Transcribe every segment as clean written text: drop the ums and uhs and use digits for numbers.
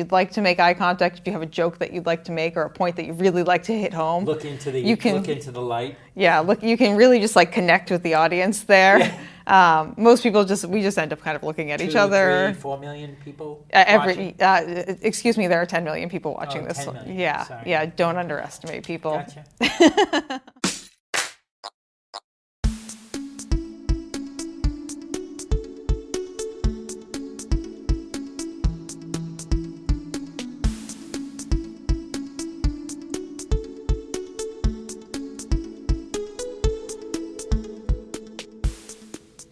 you'd like to make eye contact, if you have a joke that you'd like to make or a point that you really like to hit home. Look into the light. Yeah, you can really just like connect with the audience there. Yeah. Most people we just end up kind of looking at each other. 3, 4 million people watching? Excuse me, there are 10 million people watching this. 10 million. Yeah, Sorry. yeah, don't underestimate people. Gotcha.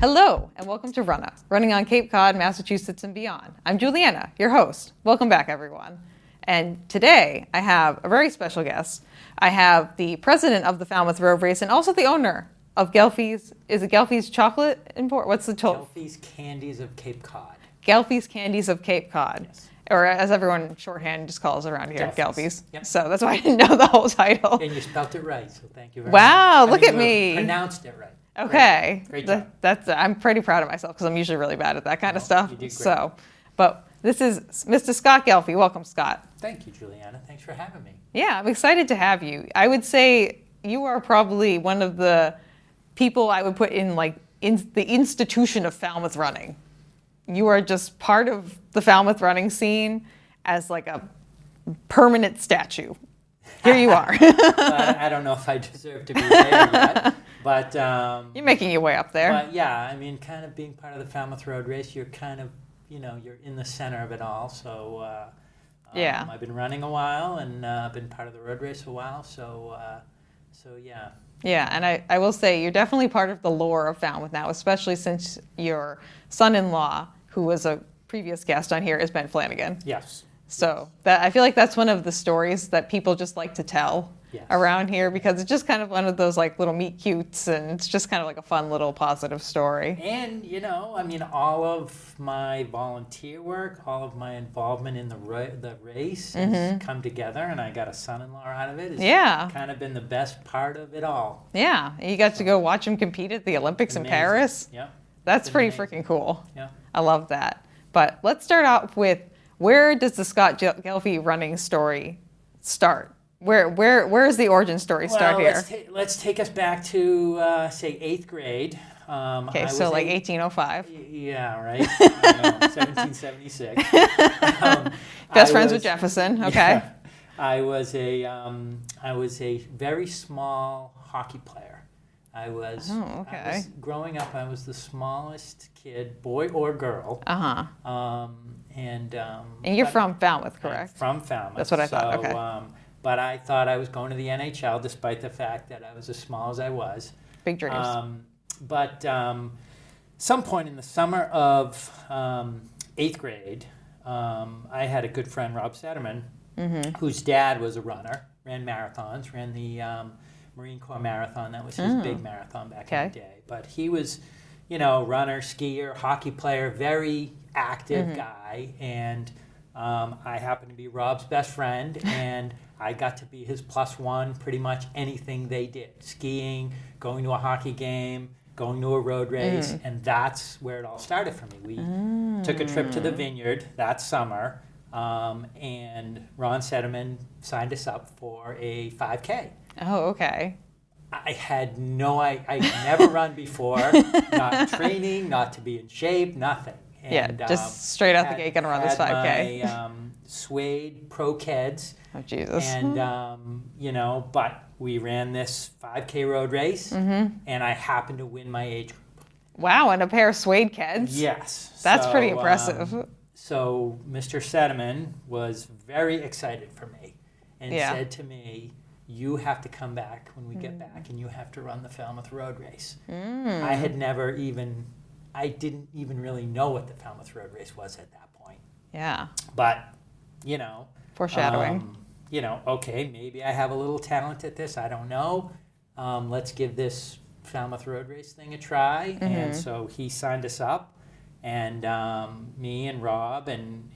Hello, and welcome to Runnah, running on Cape Cod, Massachusetts, and beyond. I'm Juliana, your host. Welcome back, everyone. And today, I have a very special guest. I have the president of the Falmouth Road Race and also the owner of Ghelfi's. Is it Ghelfi's Chocolate Import? What's the total? Ghelfi's Candies of Cape Cod. Ghelfi's Candies of Cape Cod. Yes. Or as everyone shorthand just calls around here, Ghelfi's. Ghelfi's. Yep. So that's why I didn't know the whole title. And you spelt it right, so thank you very Wow, much. look at me. Pronounced it right. Okay. Great job. I'm pretty proud of myself because I'm usually really bad at that kind of stuff. You did great. So, but this is Mr. Scott Ghelfi. Welcome, Scott. Thank you, Juliana. Thanks for having me. Yeah, I'm excited to have you. I would say you are probably one of the people I would put in the institution of Falmouth running. You are just part of the Falmouth running scene as like a permanent statue. Here you are. I don't know if I deserve to be there yet, but you're making your way up there. But yeah, I mean, kind of being part of the Falmouth Road Race, you're kind of, you're in the center of it all. So yeah, I've been running a while and been part of the road race a while. So yeah. Yeah, and I will say you're definitely part of the lore of Falmouth now, especially since your son-in-law, who was a previous guest on here, is Ben Flanagan. Yes. So that I feel like that's one of the stories that people just like to tell around here because it's just kind of one of those like little meet cutes and it's just kind of like a fun little positive story. And, I mean, all of my volunteer work, all of my involvement in the race has come together and I got a son-in-law out of it. It's kind of been the best part of it all. Yeah. You got to go watch him compete at the Olympics in Paris. Yeah. That's pretty freaking cool. Yeah. I love that. But let's start out with where does the Scott Ghelfi running story start? Where is the origin story start here? Let's take us back to, say, 8th grade. Okay, so like 1805. Yeah, right. 1776. Best friends with Jefferson. Okay. Yeah, I was a very small hockey player. Growing up, I was the smallest kid, boy or girl. And you're from Falmouth, correct? I'm from Falmouth. That's what I thought. Okay. But I thought I was going to the NHL, despite the fact that I was as small as I was. Big dreams. But some point in the summer of 8th grade, I had a good friend, Rob Sederman, whose dad was a runner, ran marathons, ran the Marine Corps Marathon. That was his big marathon back in the day. But he was, runner, skier, hockey player, very active guy. And I happened to be Rob's best friend. And I got to be his +1 pretty much anything they did. Skiing, going to a hockey game, going to a road race. And that's where it all started for me. We took a trip to the Vineyard that summer. And Ron Sederman signed us up for a 5K. Oh, okay. I had I'd never run before, not training, not to be in shape, nothing. And, just straight out the gate gonna run this 5K. My suede Pro Keds. Oh, Jesus. And, but we ran this 5K road race, and I happened to win my age group. Wow, and a pair of suede Keds? Yes. That's pretty impressive. So Mr. Sederman was very excited for me and said to me, you have to come back when we get back and you have to run the Falmouth Road Race. I didn't even really know what the Falmouth Road Race was at that point. Yeah. But, foreshadowing. Okay, maybe I have a little talent at this. I don't know. Let's give this Falmouth Road Race thing a try. And so he signed us up. And me and Rob and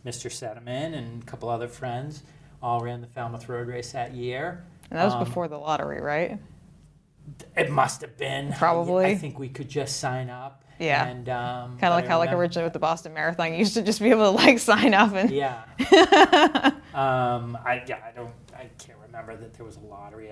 Mr. Sederman and a couple other friends all ran the Falmouth Road Race that year. And that was before the lottery, right? It must have been. Probably. I think we could just sign up. Yeah. And kind of like how like originally with the Boston Marathon, you used to just be able to like sign up and. Yeah. I can't remember that there was a lottery.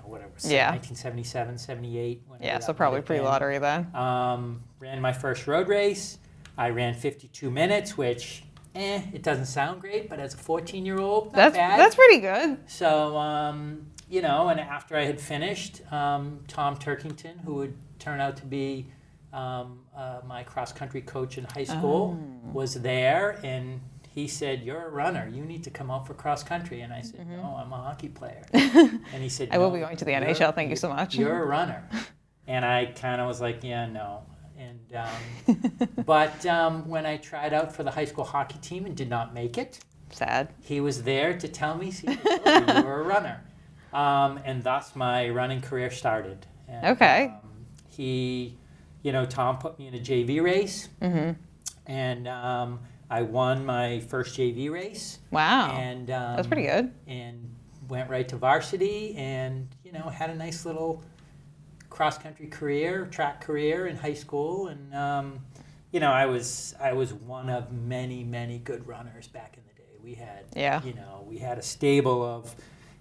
Whatever. Yeah. 1977, 78. Yeah. So probably pre-lottery then. Ran my first road race. I ran 52 minutes, which. It doesn't sound great, but as a 14-year-old, not bad. That's pretty good. So, and after I had finished, Tom Turkington, who would turn out to be my cross-country coach in high school, was there, and he said, "You're a runner. You need to come out for cross-country." And I said, "No, I'm a hockey player." And he said, "I will be going to the NHL. Thank you so much." You're a runner. And I kind of was like, "Yeah, no." And but when I tried out for the high school hockey team and did not make it, sad. He was there to tell me, "See, you were a runner," and thus my running career started. And, okay. Tom put me in a JV race, and I won my first JV race. Wow. And that's pretty good. And went right to varsity, and had a nice little cross-country career, track career in high school, and I was one of many, many good runners back in the day. We had a stable of,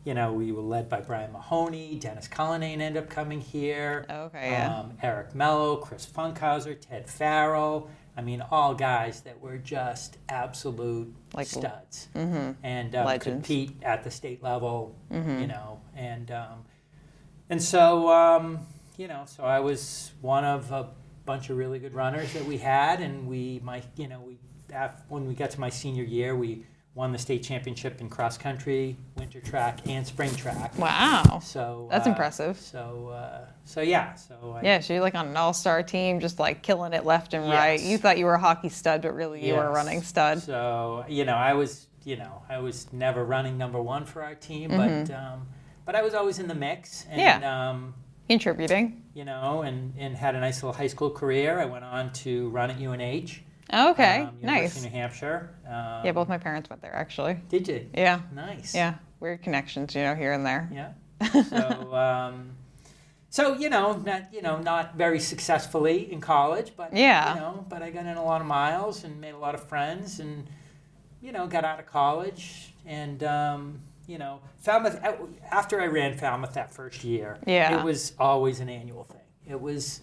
we were led by Brian Mahoney, Dennis Cullinane ended up coming here. Okay, yeah. Eric Mello, Chris Funkhauser, Ted Farrell. I mean, all guys that were just absolute studs, and compete at the state level, and so. So I was one of a bunch of really good runners that we had, and when we got to my senior year, we won the state championship in cross country, winter track, and spring track. Wow. So that's impressive. So so you're like on an all-star team, just like killing it left and right. You thought you were a hockey stud, but really you were a running stud. So I was never running number one for our team, but I was always in the mix. And, contributing. And had a nice little high school career. I went on to run at UNH. Oh, okay, University nice. of New Hampshire. Yeah, both my parents went there, actually. Did you? Yeah. Nice. Yeah, weird connections, here and there. Yeah. Not very successfully in college, but but I got in a lot of miles and made a lot of friends, and got out of college, and Falmouth. After I ran Falmouth that first year, it was always an annual thing. It was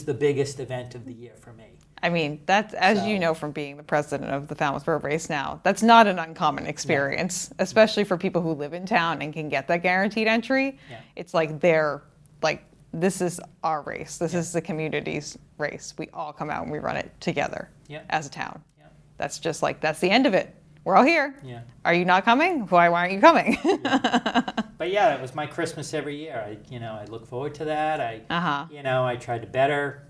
the biggest event of the year for me. I mean, that's, as you know from being the president of the Falmouth Road Race now, that's not an uncommon experience, especially for people who live in town and can get that guaranteed entry. Yeah. It's like this is our race. This is the community's race. We all come out and we run it together as a town. Yeah. That's just that's the end of it. We're all here. Yeah. Are you not coming? Why aren't you coming? But that was my Christmas every year. I look forward to that. I tried to better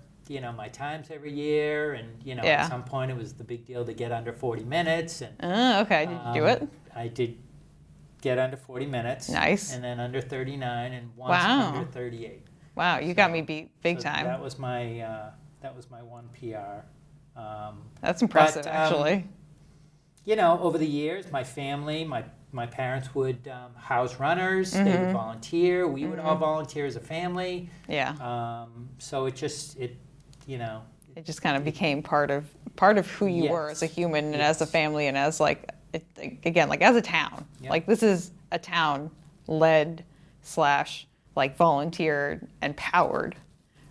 my times every year, and at some point it was the big deal to get under 40 minutes. And okay, did you do it? I did get under 40 minutes. Nice. And then under 39, and once under 38. Wow, you got me beat big time. That was my one PR. That's impressive, actually. Over the years, my family, my parents would house runners. They would volunteer. We would all volunteer as a family. Yeah. So it just kind of became part of who you were as a human and as a family and as as a town. Yep. This is a town led / volunteered and powered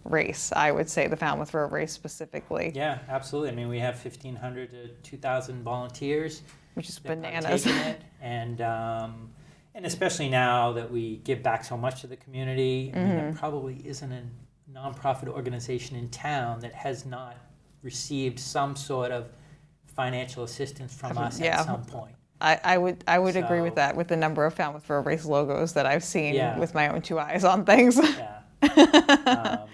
race. I would say the Falmouth Road Race specifically. Yeah, absolutely. I mean, we have 1,500 to 2,000 volunteers, which is bananas. It, and especially now that we give back so much to the community, I mean, there probably isn't a nonprofit organization in town that has not received some sort of financial assistance from us at some point. I would agree with that, with the number of Falmouth Road Race logos that I've seen with my own two eyes on things. Yeah.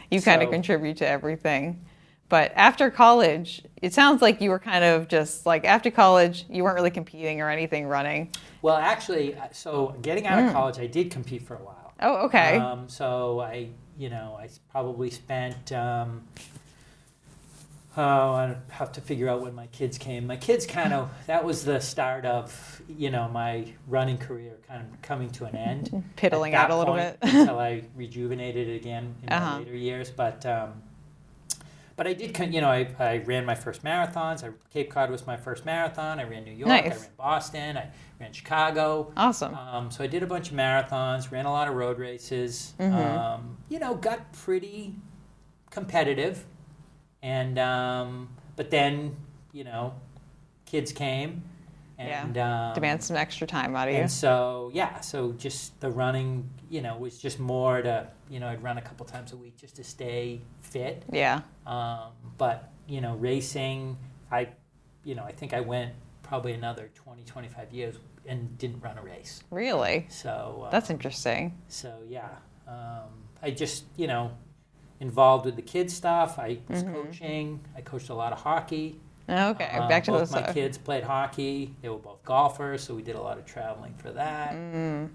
You kind of contribute to everything. But after college, it sounds like you were kind of just after college, you weren't really competing or anything running. Well, actually, so getting out of college, I did compete for a while. Oh, okay. So I probably spent I have to figure out when my kids came. My kids that was the start of, my running career kind of coming to an end. Piddling out a little bit. Until I rejuvenated it again in my later years. But I did, I ran my first marathons. Cape Cod was my first marathon. I ran New York. Nice. I ran Boston. I ran Chicago. Awesome. So I did a bunch of marathons, ran a lot of road races. Got pretty competitive. And but then, kids came and demand some extra time out of you. And so just the running, was just more to, I'd run a couple times a week just to stay fit. Yeah. But, racing, I think I went probably another 20, 25 years and didn't run a race. Really? So that's interesting. So I just, involved with the kids stuff. I was coaching. I coached a lot of hockey. Okay, back to both those. My kids played hockey. They were both golfers, so we did a lot of traveling for that.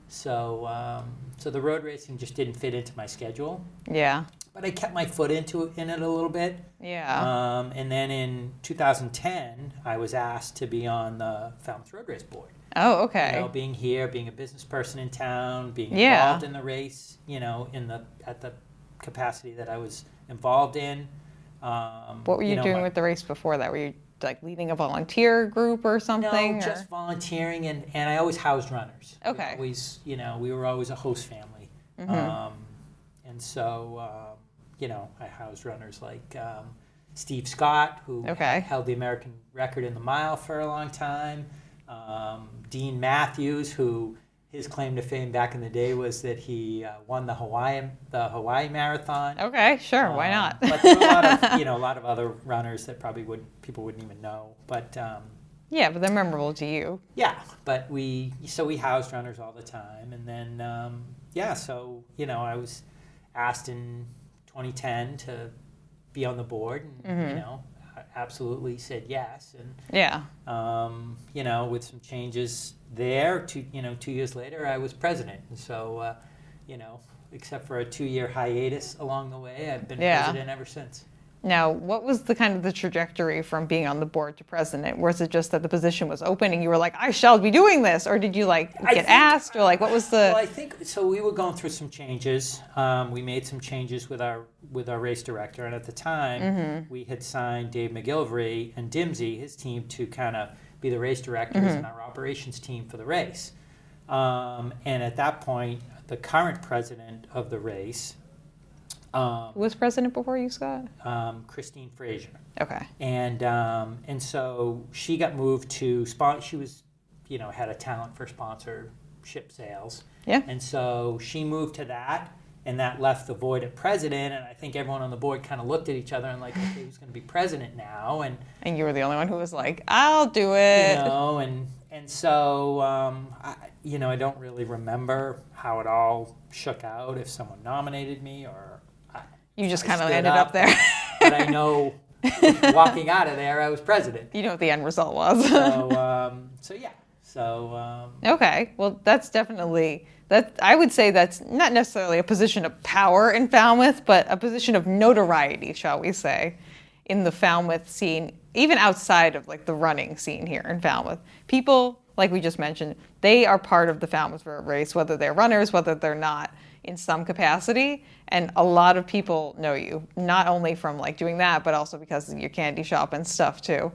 So the road racing just didn't fit into my schedule. Yeah. But I kept my foot in it a little bit. Yeah. And then in 2010, I was asked to be on the Falmouth Road Race Board. Oh, okay. Being here, being a business person in town, being involved in the race, at the capacity that I was involved in. What were you doing with the race before that? Were you like leading a volunteer group or something? No, just volunteering, and I always housed runners. Okay. We were always a host family. And so, I housed runners like Steve Scott, who held the American record in the mile for a long time. Dean Matthews, who his claim to fame back in the day was that he won the Hawaii Marathon. Okay, sure, why not? But there were a lot of other runners that people wouldn't even know. But but they're memorable to you. Yeah, but we housed runners all the time, and then I was asked in 2010 to be on the board, and I absolutely said yes, and with some changes there, 2 years later, I was president, and so except for a 2-year hiatus along the way, I've been president ever since. Now, what was the kind of the trajectory from being on the board to president? Was it just that the position was open and you were like, I shall be doing this? Or did you get asked? Or what was the... Well, I think, so we were going through some changes. We made some changes with our race director. And at the time, we had signed Dave McGilvery and Dimsey, his team, to kind of be the race directors and our operations team for the race. And at that point, the current president of the race... Who was president before you, Scott? Christine Frazier. Okay. And so she got moved to she was, had a talent for sponsorship sales. Yeah. And so she moved to that, and that left the void at president. And I think everyone on the board kind of looked at each other and like, okay, who's going to be president now? And you were the only one who was like, I'll do it. And so I don't really remember how it all shook out. If someone nominated me or. You just kind of ended up there. But I know walking out of there, I was president. You know what the end result was. Okay. Well, that's definitely... I would say that's not necessarily a position of power in Falmouth, but a position of notoriety, shall we say, in the Falmouth scene, even outside of the running scene here in Falmouth. People, like we just mentioned, they are part of the Falmouth Road Race, whether they're runners, whether they're not, in some capacity, and a lot of people know you, not only from doing that, but also because of your candy shop and stuff too,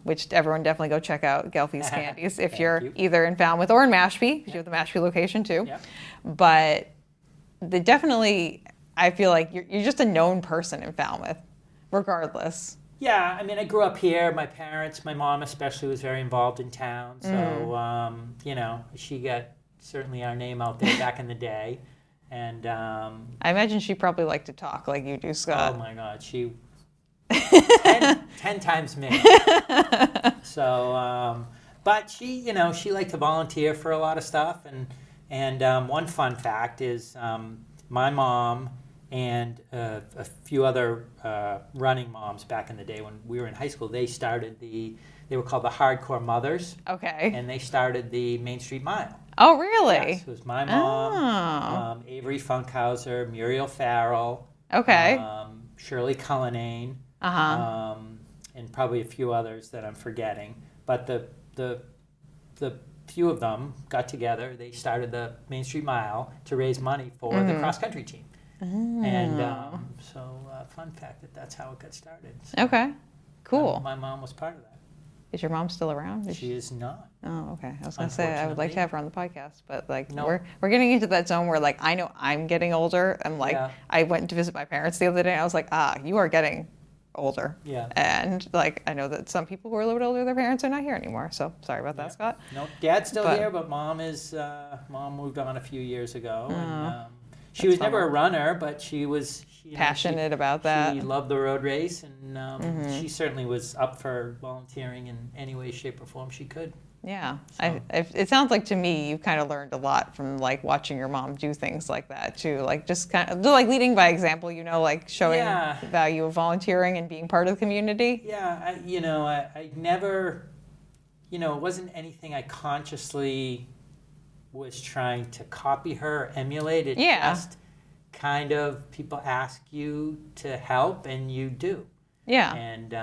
which everyone definitely go check out Ghelfi's Candies if you're either in Falmouth or in Mashpee, because you have the Mashpee location too. Yeah. But I feel like you're just a known person in Falmouth, regardless. Yeah, I mean, I grew up here. My parents, my mom especially, was very involved in town, so she got certainly our name out there back in the day. And I imagine she probably liked to talk like you do, Scott. Oh my God, she 10 times me. So, but she liked to volunteer for a lot of stuff. And one fun fact is my mom and a few other running moms back in the day when we were in high school, they were called the Hardcore Mothers. Okay. And they started the Main Street Mile. Oh, really? Yes, it was my mom, Avery Funkhauser, Muriel Farrell, okay, Shirley Cullinane, and probably a few others that I'm forgetting. But the few of them got together. They started the Main Street Mile to raise money for the cross-country team. And so fun fact that's how it got started. So Okay, cool. My mom was part of that. Is your mom still around? She is not. Oh, okay. I was going to say, I would like to have her on the podcast, but like No. we're getting into that zone where like I know I'm getting older, and like Yeah. I went to visit my parents the other day, and I was like, you are getting older. Yeah. And like I know that some people who are a little bit older, their parents are not here anymore. So sorry about that, Scott. No, Dad's still But- here, but Mom moved on a few years ago, and she that's was never a bummer. runner, but she was Passionate about that. She loved the road race, and she certainly was up for volunteering in any way, shape, or form she could. Yeah, So- it sounds like to me you've kind of learned a lot from like watching your mom do things like that too, like just kind of like leading by example, like showing Yeah. the value of volunteering and being part of the community. Yeah, I never, it wasn't anything I consciously was trying to copy her or emulate. It Yeah. just kind of people ask you to help and you do. Yeah, And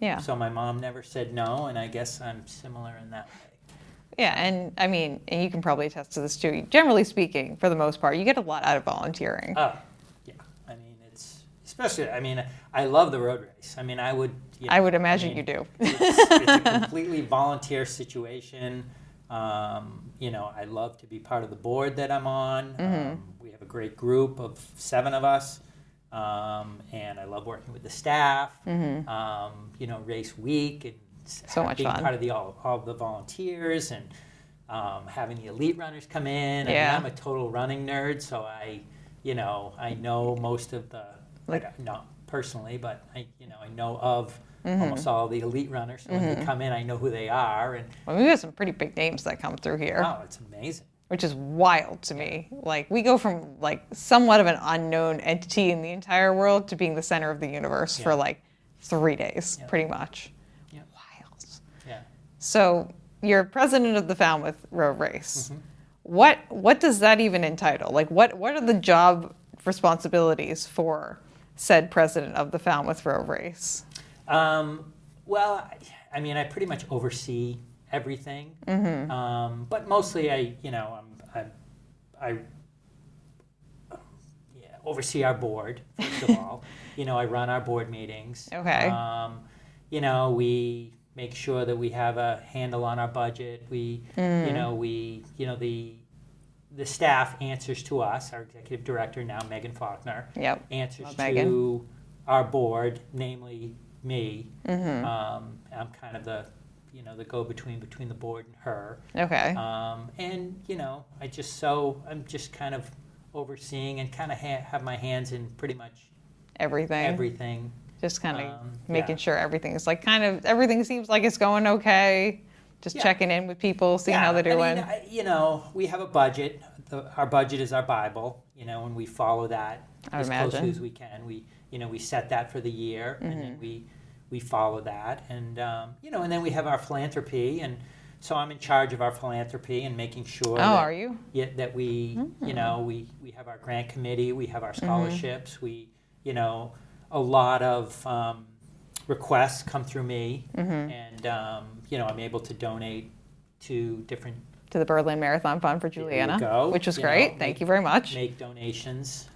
Yeah. so my mom never said no, and I guess I'm similar in that way. yeah, and I mean, and you can probably attest to this too. Generally speaking, for the most part, you get a lot out of volunteering. Oh, yeah. I mean, it's especially. I mean, I love the road race. I mean, I would. I would imagine you do. It's a completely volunteer situation. I love to be part of the board that I'm on. We have a great group of 7 of us, and I love working with the staff. Race week and So much being fun. part of all of the volunteers and having the elite runners come in. Yeah. I mean, I'm a total running nerd, so I know most of the not personally, but I know of almost all the elite runners. So when they come in, I know who they are, and Well, we have some pretty big names that come through here, oh, it's amazing. which is wild to me. Like we go from like somewhat of an unknown entity in the entire world to being the center of the universe for like 3 days, pretty much. Yeah. Wild. Yeah. So you're president of the Falmouth Road Race. What does that even entitle? Like what are the job responsibilities for said president of the Falmouth Road Race? Well, I mean, I pretty much oversee everything, but mostly I oversee our board first of all. I run our board meetings. Okay. We make sure that we have a handle on our budget. We, the staff answers to us. Our executive director now, Megan Faulkner, Yep. answers Love to Megan. our board, namely me. I'm kind of the go-between between the board and her. Okay. I'm just kind of overseeing and kind of have my hands in pretty much Everything. everything. Just kind of yeah. making sure everything is like everything seems like it's going okay. Just Yeah. checking in with people, seeing how they're doing. I mean, we have a budget. Our budget is our Bible, and we follow that I would as closely imagine. as we can. We set that for the year, and then we follow that, and and then we have our philanthropy, and so I'm in charge of our philanthropy and making sure. Are you? Yeah, that we we have our grant committee, we have our scholarships, we a lot of requests come through me, and I'm able to donate to different. To the Berlin Marathon Fund for There you Juliana, go. which was great. Thank you very much. Make donations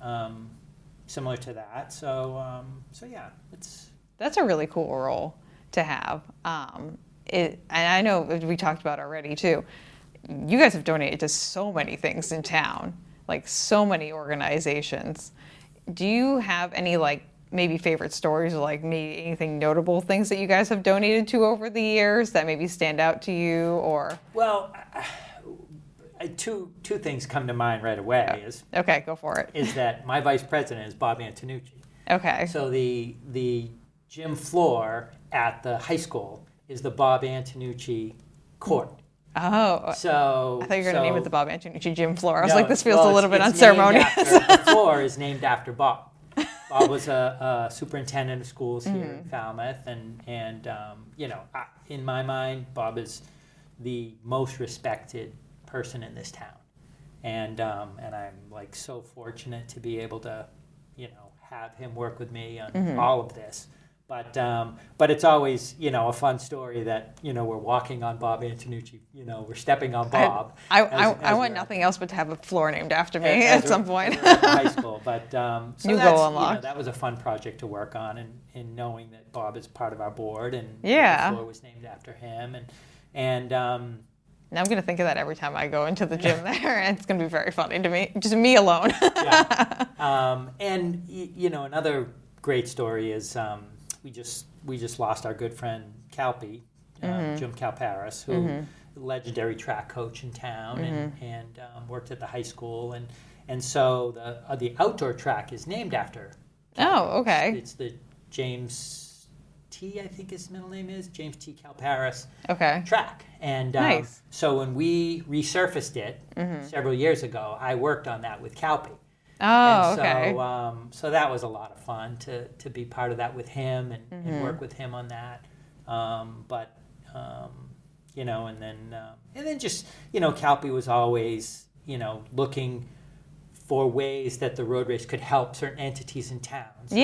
similar to that. So yeah, it's. That's a really cool role to have. And I know we talked about already too. You guys have donated to so many things in town, like so many organizations. Do you have any maybe favorite stories or maybe anything notable things that you guys have donated to over the years that maybe stand out to you or? Well, two things come to mind right away. Okay, go for it. Is that my vice president is Bob Antonucci. Okay. So the gym floor at the high school is the Bob Antonucci court. Oh, So I thought you were going to name it the Bob Antonucci gym floor. I was No, like, this feels well, a little bit it's unceremonious. the floor is named after Bob. Bob was a superintendent of schools here in Falmouth, and in my mind, Bob is the most respected person in this town, and I'm so fortunate to be able to have him work with me on all of this. But it's always, a fun story that, we're walking on Bob Antonucci, we're stepping on Bob. I want nothing else but to have a floor named after me at some point. At high school. But so New goal unlocked. That was a fun project to work on, and knowing that Bob is part of our board, and the floor was named after him. And now I'm going to think of that every time I go into the gym there, and it's going to be very funny to me, just me alone. And, another great story is we just lost our good friend Ghelfi, Jim Calparis, who legendary track coach in town, and worked at the high school, and so the outdoor track is named after. Oh, okay. It's the James T, I think his middle name is James T. Calparis. Okay. Track, and nice. So when we resurfaced it several years ago, I worked on that with Ghelfi. Oh, and okay. So that was a lot of fun to be part of that with him and work with him on that. And then just, Ghelfi was always, looking for ways that the road race could help certain entities in town. So,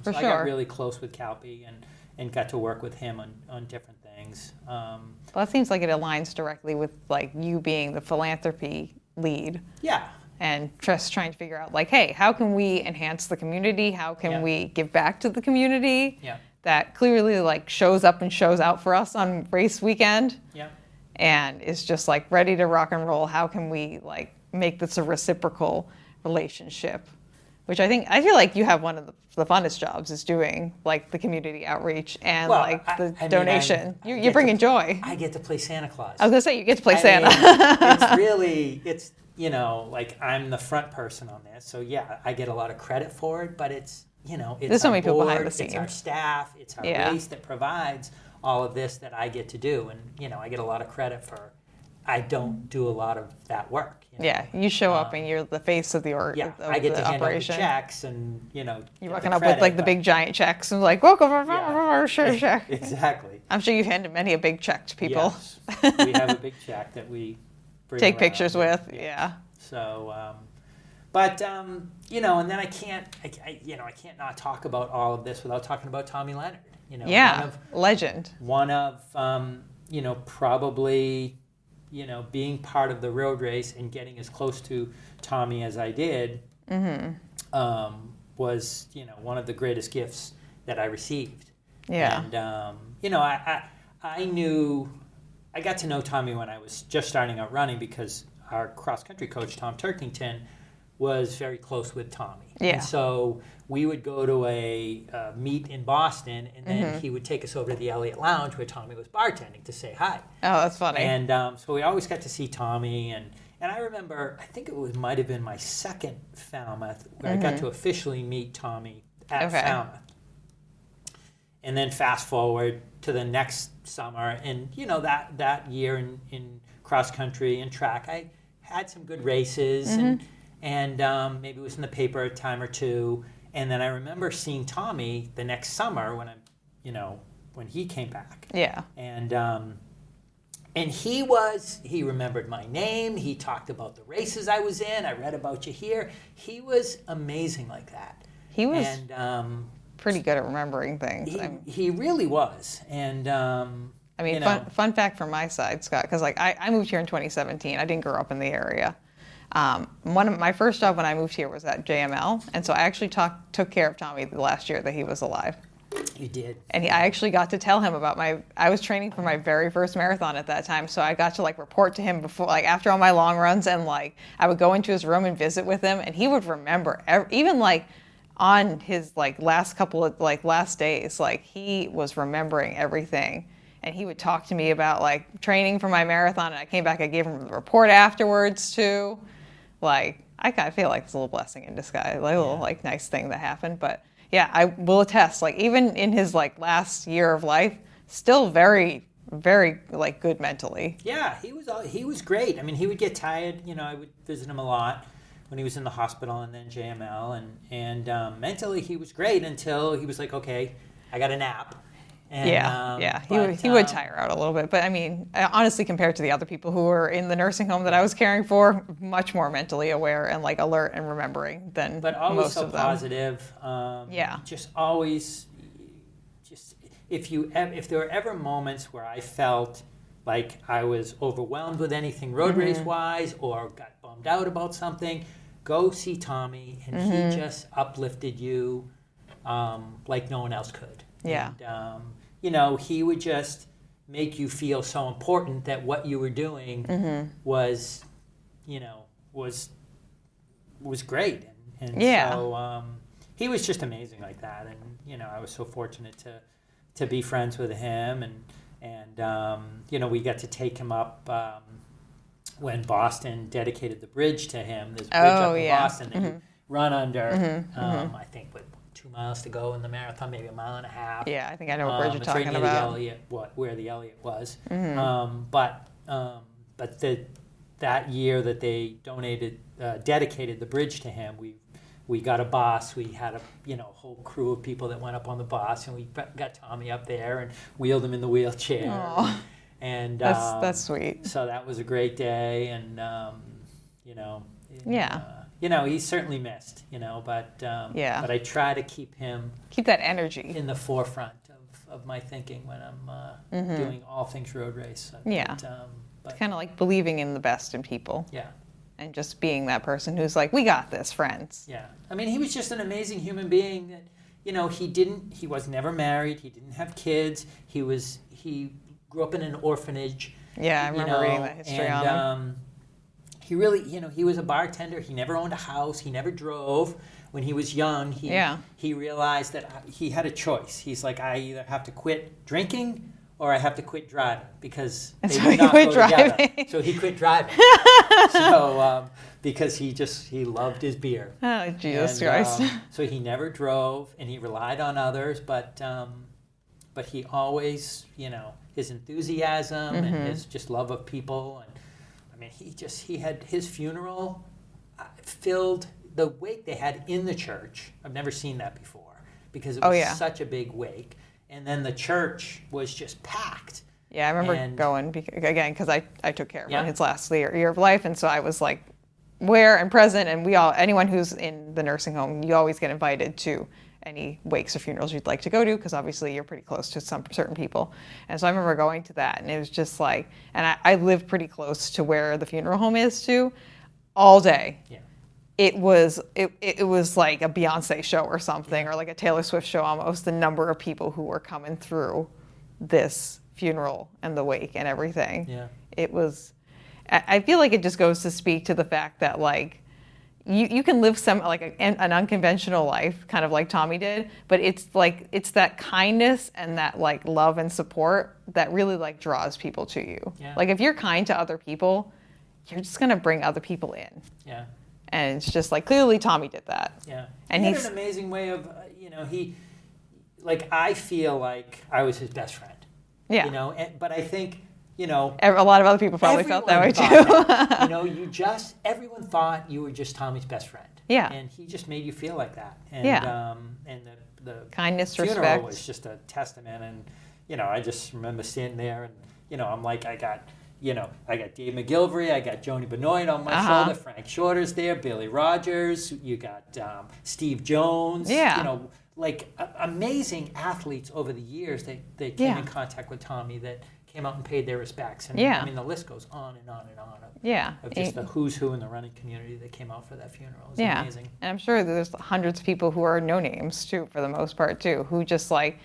for so sure. I got really close with Ghelfi and got to work with him on different things. Well, that seems like it aligns directly with like you being the philanthropy lead. Yeah. And just trying to figure out, like, hey, how can we enhance the community? How can we give back to the community? Yeah. That clearly, like, shows up and shows out for us on race weekend. Yeah. And is just, like, ready to rock and roll. How can we, like, make this a reciprocal relationship? Which I feel like you have one of the funnest jobs is doing, like, the community outreach and, the donation. You're bringing joy. I get to play Santa Claus. I was going to say, you get to play Santa. It's like I'm the front person on this. So, yeah, I get a lot of credit for it, but it's there's so many people behind the scenes. It's our staff, it's our race that provides all of this that I get to do. And, I get a lot of credit for, I don't do a lot of that work. Yeah, you show up and you're the face of the operation. I get to hand out the checks and, you're walking up with like the big giant checks and like, welcome, check. Exactly. I'm sure you've handed many a big check to people. Yes. We have a big check that we take pictures with. Yeah. So, and then I can't not talk about all of this without talking about Tommy Leonard. Legend. One of, probably, being part of the road race and getting as close to Tommy as I did was, one of the greatest gifts that I received. Yeah. And, I got to know Tommy when I was just starting out running because our cross-country coach, Tom Turkington, was very close with Tommy. Yeah. And so we would go to a meet in Boston, and then he would take us over to the Elliott Lounge where Tommy was bartending to say hi. Oh, that's funny. And so we always got to see Tommy. And I remember, I think it might have been my second Falmouth where I got to officially meet Tommy at Falmouth. And then fast forward to the next summer, and that year in cross country and track, I had some good races, and maybe it was in the paper a time or two. And then I remember seeing Tommy the next summer when he came back. Yeah. And he remembered my name. He talked about the races I was in. I read about you here. He was amazing like that. He was. And pretty good at remembering things. He really was. And fun fact from my side, Scott, because I moved here in 2017. I didn't grow up in the area. One of my first job when I moved here was at JML, and so I actually took care of Tommy the last year that he was alive. You did. And I actually got to tell him about I was training for my very first marathon at that time, so I got to report to him before, after all my long runs, and I would go into his room and visit with him, and he would remember even on his last couple of last days, he was remembering everything. And he would talk to me about training for my marathon, and I came back, I gave him the report afterwards too. I kind of feel like it's a little blessing in disguise, a little nice thing that happened. But yeah, I will attest, even in his last year of life, still very, very good mentally. Yeah, he was great. I mean, he would get tired. I would visit him a lot when he was in the hospital and then JML, and mentally he was great until he was like, okay, I got a nap. And, he would tire out a little bit. But I mean, honestly, compared to the other people who were in the nursing home that I was caring for, much more mentally aware and alert and remembering than but always most so of them. Positive. Just always if there were ever moments where I felt like I was overwhelmed with anything road race wise or got bummed out about something, go see Tommy, and he just uplifted you like no one else could. Yeah. And, he would just make you feel so important that what you were doing was, was great. And so he was just amazing like that. And, I was so fortunate to be friends with him. And we got to take him up when Boston dedicated the bridge to him. There's a bridge up in Boston that you run under, I think, with 2 miles to go in the marathon, maybe a mile and a half. Yeah, I think I know what bridge you're talking right near about. The Elliott, where the Elliott was. But that year that they dedicated the bridge to him, we got a bus. We had a whole crew of people that went up on the bus, and we got Tommy up there and wheeled him in the wheelchair. Aww. And that's sweet. So that was a great day, and he's certainly missed, but I try to keep that energy in the forefront of my thinking when I'm doing all things road race. It's kind of like believing in the best in people. Yeah. And just being that person who's like, we got this, friends. Yeah. I mean, he was just an amazing human being that, he was never married. He didn't have kids. He grew up in an orphanage. Yeah, I remember reading that history on him. He really, he was a bartender. He never owned a house. He never drove. When he was young, he realized that he had a choice. He's like, I either have to quit drinking or I have to quit driving, because they do not go together. So he quit driving. Because he loved his beer. Oh, Jesus Christ. So he never drove, and he relied on others, but he always, his enthusiasm and his just love of people, and I mean, he had his funeral filled the wake they had in the church. I've never seen that before, because it was such a big wake. And then the church was just packed. Yeah, I remember going, because I took care of him his last year of life. And so I was like, where and present. And anyone who's in the nursing home, you always get invited to any wakes or funerals you'd like to go to, because obviously you're pretty close to some certain people. And so I remember going to that, and it was just like, and I live pretty close to where the funeral home is too, all day. Yeah. It was like a Beyonce show or something, or like a Taylor Swift show almost, the number of people who were coming through this funeral and the wake and everything. Yeah. It was, I feel like it just goes to speak to the fact that like, you can live an unconventional life, kind of like Tommy did, but it's that kindness and that like love and support that really like draws people to you. Yeah. Like if you're kind to other people, you're just gonna bring other people in. Yeah. And it's just like, clearly Tommy did that. Yeah. And he had an amazing way of, I feel like I was his best friend. Yeah. But I think, a lot of other people probably felt that way too. Everyone thought you were just Tommy's best friend. Yeah. And he just made you feel like that. And, and the kindness, funeral respect was just a testament. And, I just remember standing there and, I'm like, I got Dave McGilvery, I got Joni Benoit on my shoulder, Frank Shorter's there, Billy Rogers, you got Steve Jones, amazing athletes over the years that came in contact with Tommy that came out and paid their respects. And I mean, the list goes on and on and on of just the who's who in the running community that came out for that funeral. It was amazing. And I'm sure there's hundreds of people who are no names too, for the most part too, who just like,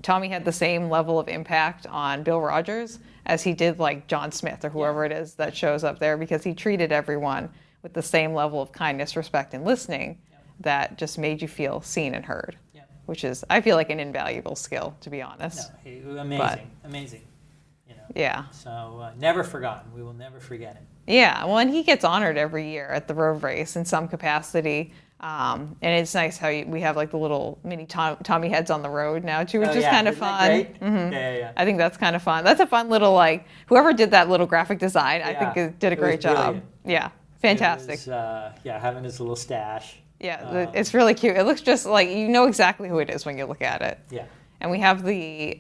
Tommy had the same level of impact on Bill Rogers as he did like John Smith or whoever it is that shows up there, because he treated everyone with the same level of kindness, respect, and listening that just made you feel seen and heard, which is, I feel like, an invaluable skill, to be honest. No, he was amazing. Yeah. So never forgotten. We will never forget him. Yeah. Well, and he gets honored every year at the road race in some capacity. And it's nice how we have like the little mini Tommy heads on the road now too, which is kind of fun. Mm-hmm. Yeah. I think that's kind of fun. That's a fun little, like, whoever did that little graphic design, I think it did a great job. Brilliant. Yeah, fantastic. It was, having his little stash. Yeah, it's really cute. It looks just like, you know exactly who it is when you look at it. Yeah. And we have the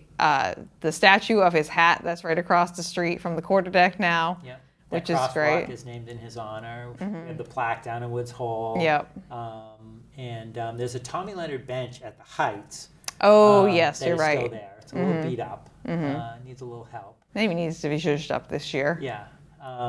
statue of his hat that's right across the street from the quarterdeck now. Yeah. Which is great. Is named in his honor. Mm-hmm. We have the plaque down in Woods Hole. Yep. And there's a Tommy Leonard bench at the Heights. Oh, yes, you're right. Still there. It's a little beat up. Needs a little help. Maybe needs to be zhuzhed up this year. Yeah.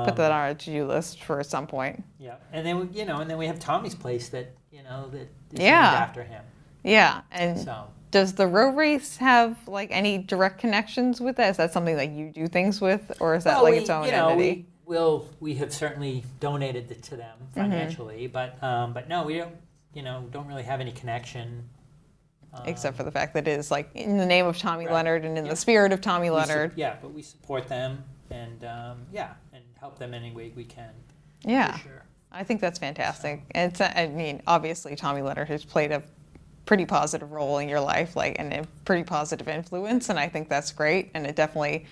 Put that on our to-do list for some point. Yeah, and then we have Tommy's place that that is named Yeah. after him. Yeah, and So does the road race have like any direct connections with that? Is that something that you do things with, or is that well, like we, its own you know, entity? we have certainly donated it to them financially, but no, we don't really have any connection. Except for the fact that it is like in the name of Tommy Right. Leonard and in Yeah. the spirit of Tommy Leonard. But we support them and and help them any way we can. Yeah. For sure. I think that's fantastic. And I mean, obviously, Tommy Leonard has played a pretty positive role in your life, like, and a pretty positive influence, and I think that's great. And it definitely,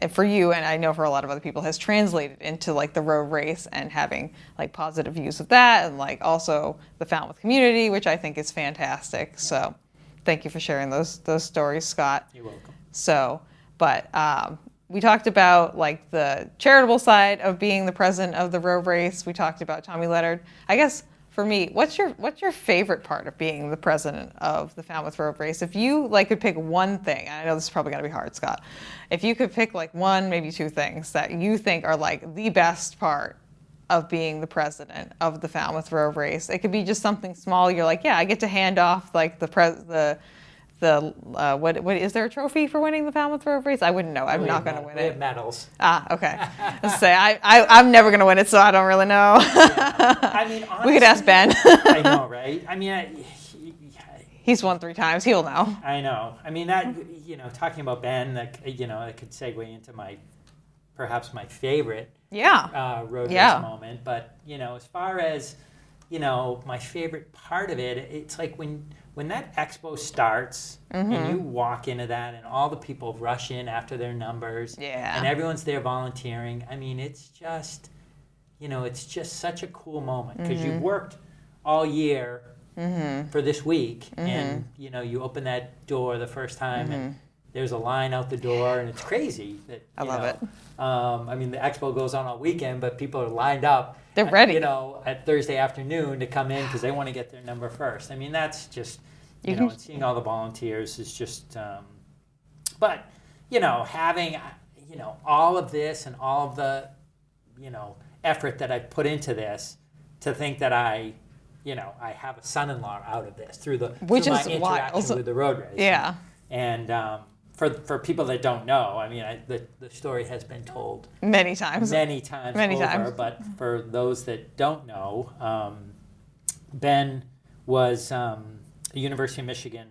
for you, and I know for a lot of other people, has translated into like the road race and having like positive views of that, and like also the Falmouth community, which I think is fantastic. So, thank you for sharing those stories, Scott. You're welcome. So, but we talked about like the charitable side of being the president of the road race. We talked about Tommy Leonard. I guess for me, what's your favorite part of being the president of the Falmouth road race? If you like could pick one thing, and I know this is probably going to be hard, Scott. If you could pick like one, maybe two things that you think are like the best part of being the president of the Falmouth road race, it could be just something small. You're like, yeah, I get to hand off like what is there a trophy for winning the Falmouth road race? I wouldn't know. I'm not going to win We it. have medals. Okay. Let's say I'm never going to win it, so I don't really know. I mean, honestly, We could ask Ben. I know, right? I mean, He's won 3 times. He'll know. I know. I mean, that talking about Ben, that that could segue into perhaps my favorite road race moment. But as far as my favorite part of it, it's like when that expo starts and you walk into that and all the people rush in after their numbers and everyone's there volunteering. I mean, it's just, it's just such a cool moment because you've worked all year for this week and, you open that door the first time and there's a line out the door and it's crazy. I love it. I mean, the expo goes on all weekend, but people are lined up. They're ready. At Thursday afternoon to come in because they want to get their number first. I mean, that's just, and seeing all the volunteers is just, but, having, all of this and all of the, effort that I've put into this to think that I have a son-in-law out of this through my interaction with the road race. Yeah. And for people that don't know, I mean, the story has been told many times over. But for those that don't know, Ben was a University of Michigan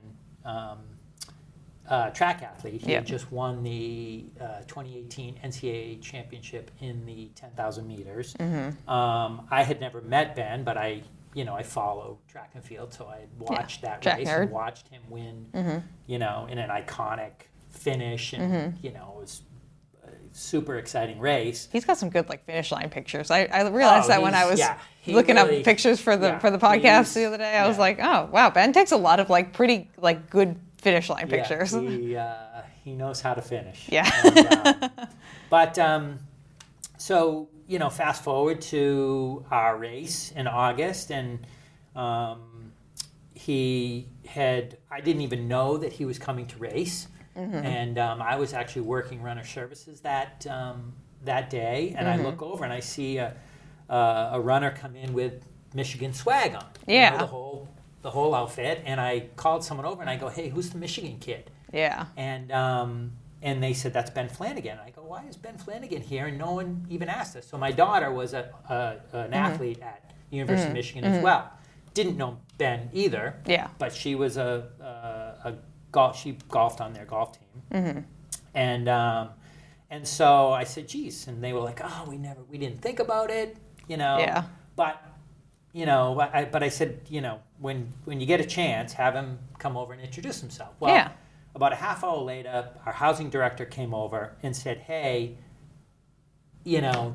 track athlete. He had just won the 2018 NCAA championship in the 10,000 meters. I had never met Ben, but I follow track and field, so I had watched that race and watched him win, in an iconic finish, and it was a super exciting race. He's got some good finish line pictures. I realized that when I was looking up pictures for the podcast the other day. I was like, oh wow, Ben takes a lot of pretty good finish line pictures. He knows how to finish. Yeah. And, so fast forward to our race in August, and I didn't even know that he was coming to race, and I was actually working runner services that day, and I look over and I see a runner come in with Michigan swag on, the whole outfit, and I called someone over and I go, hey, who's the Michigan kid? Yeah. And they said, that's Ben Flanagan. I go, why is Ben Flanagan here? And no one even asked us. So my daughter was an athlete at the University of Michigan as well. Didn't know Ben either. Yeah. But she was she golfed on their golf team. And so I said, geez. And they were like, oh, we didn't think about it, Yeah. But, but I said, when you get a chance, have him come over and introduce himself. Well, about a half hour later, our housing director came over and said, hey, do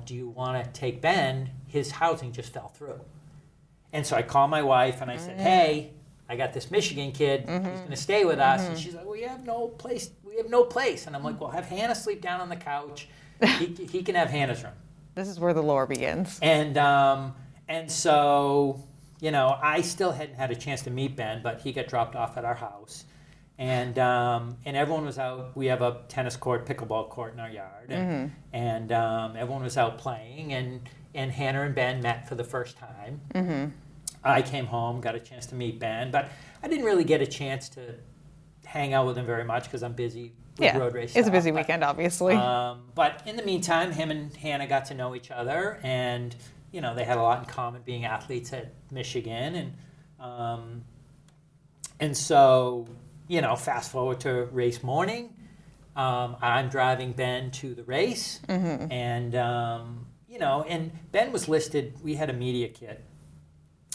you want to take Ben? His housing just fell through. And so I called my wife and I said, hey, I got this Michigan kid. He's going to stay with us. And she's like, we have no place. And I'm like, well, have Hannah sleep down on the couch. He can have Hannah's room. This is where the lore begins. And so, I still hadn't had a chance to meet Ben, but he got dropped off at our house. And everyone was out. We have a tennis court, pickleball court in our yard, and everyone was out playing. And Hannah and Ben met for the first time. I came home, got a chance to meet Ben, but I didn't really get a chance to hang out with him very much because I'm busy with road race it's stuff. a busy weekend, obviously. But in the meantime, him and Hannah got to know each other, and they had a lot in common, being athletes at Michigan, and so fast forward to race morning. I'm driving Ben to the race, and and Ben was listed. We had a media kit.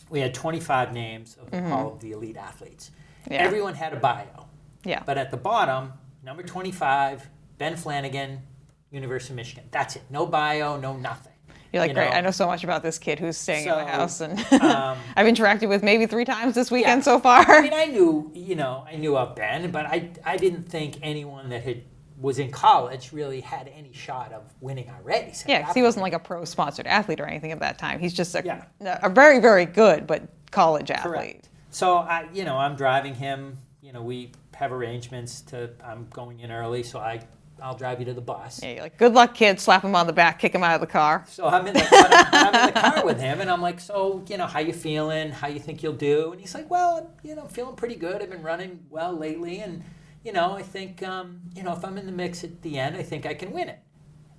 We had 25 names of all of the elite athletes. Yeah. Everyone had a bio. Yeah. But at the bottom, number 25, Ben Flanagan, University of Michigan. That's it. No bio, no nothing. You're like, great, I know so much about this kid who's staying in my house, and I've interacted with maybe 3 times this weekend so far. I mean, I knew of Ben, but I didn't think anyone that was in college really had any shot of winning our race. Yeah, because he wasn't like a pro-sponsored athlete or anything at that time. He's just a very, very good but college athlete. Correct. So I'm driving him. We have arrangements I'm going in early, so I'll drive you to the bus. Yeah, you're like, good luck, kid. Slap him on the back, kick him out of the car. So I'm in the car with him, and I'm like, so, how you feeling? How you think you'll do? And he's like, well, I'm feeling pretty good. I've been running well lately, and, I think, if I'm in the mix at the end, I think I can win it.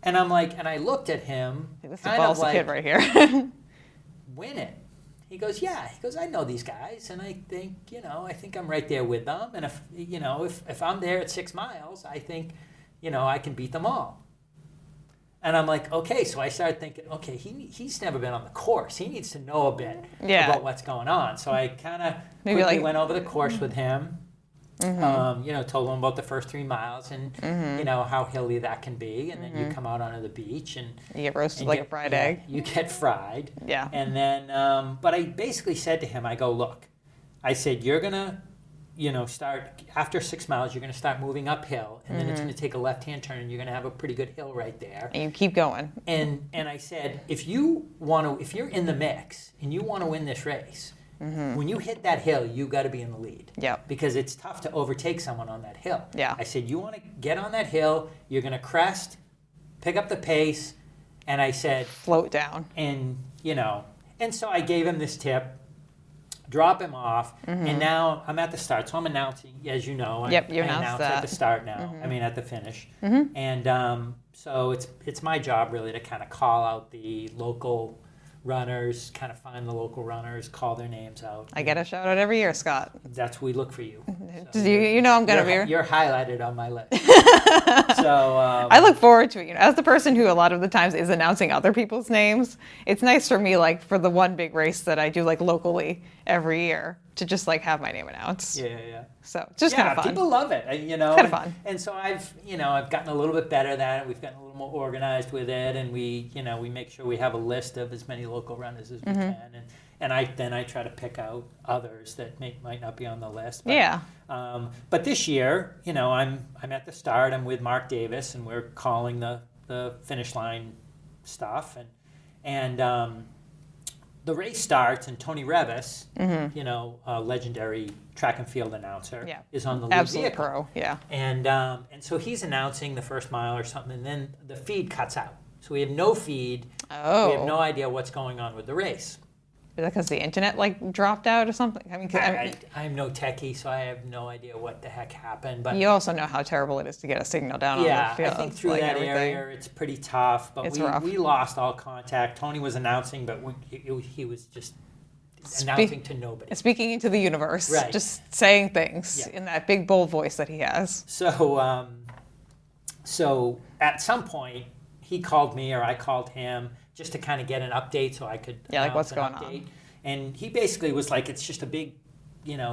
And I'm like, and I looked at him. This is a ballsy kid right here. Win it. He goes, yeah. He goes, I know these guys, and I think, I think I'm right there with them. And if I'm there at 6 miles, I think, I can beat them all. And I'm like, okay. So I started thinking, okay, he's never been on the course. He needs to know a bit about what's going on. So I kind of quickly went over the course with him. Told him about the first 3 miles and how hilly that can be, and then you come out onto the beach and you get roasted like a fried egg. You get fried. Yeah. And then, but I basically said to him, I go, look, I said, you're gonna, start after 6 miles. You're gonna start moving uphill, and then it's gonna take a left-hand turn, and you're gonna have a pretty good hill right there. And you keep going. And I said, if you're in the mix and you want to win this race. When you hit that hill, you got to be in the lead. Yeah. Because it's tough to overtake someone on that hill. Yeah. I said, you want to get on that hill, you're going to crest, pick up the pace, and I said... Float down. And, and so I gave him this tip, drop him off, and now I'm at the start. So I'm announcing, as you know. I announce at the start now. I mean, at the finish. And so it's my job, really, to kind of call out the local runners, kind of find the local runners, call their names out. I get a shout out every year, Scott. That's we look for you. So I'm going to be. You're highlighted on my list. So I look forward to it. As the person who a lot of the times is announcing other people's names, it's nice for me, like for the one big race that I do like locally every year, to just like have my name announced. Yeah. So it's just kind of fun. People love it, It's kind of fun. And so I've gotten a little bit better at it. We've gotten a little more organized with it, and we make sure we have a list of as many local runners as we can, and I try to pick out others that might not be on the list. But, but this year, I'm at the start. I'm with Mark Davis, and we're calling the finish line stuff, and the race starts, and Tony Revis, a legendary track and field announcer, is on the lead absolute vehicle. Pro, yeah. And so he's announcing the first mile or something, and then the feed cuts out. So we have no feed. Oh. We have no idea what's going on with the race. Is that because the internet dropped out or something? I mean, I'm no techie, so I have no idea what the heck happened. But you also know how terrible it is to get a signal down on the field. Yeah, I think through that area it's pretty tough. But we lost all contact. Tony was announcing, but he was just announcing to nobody. Speaking into the universe, just saying things in that big, bold voice that he has. So, so at some point, he called me or I called him just to kind of get an update so I could like what's going on. And he basically was like, it's just a big,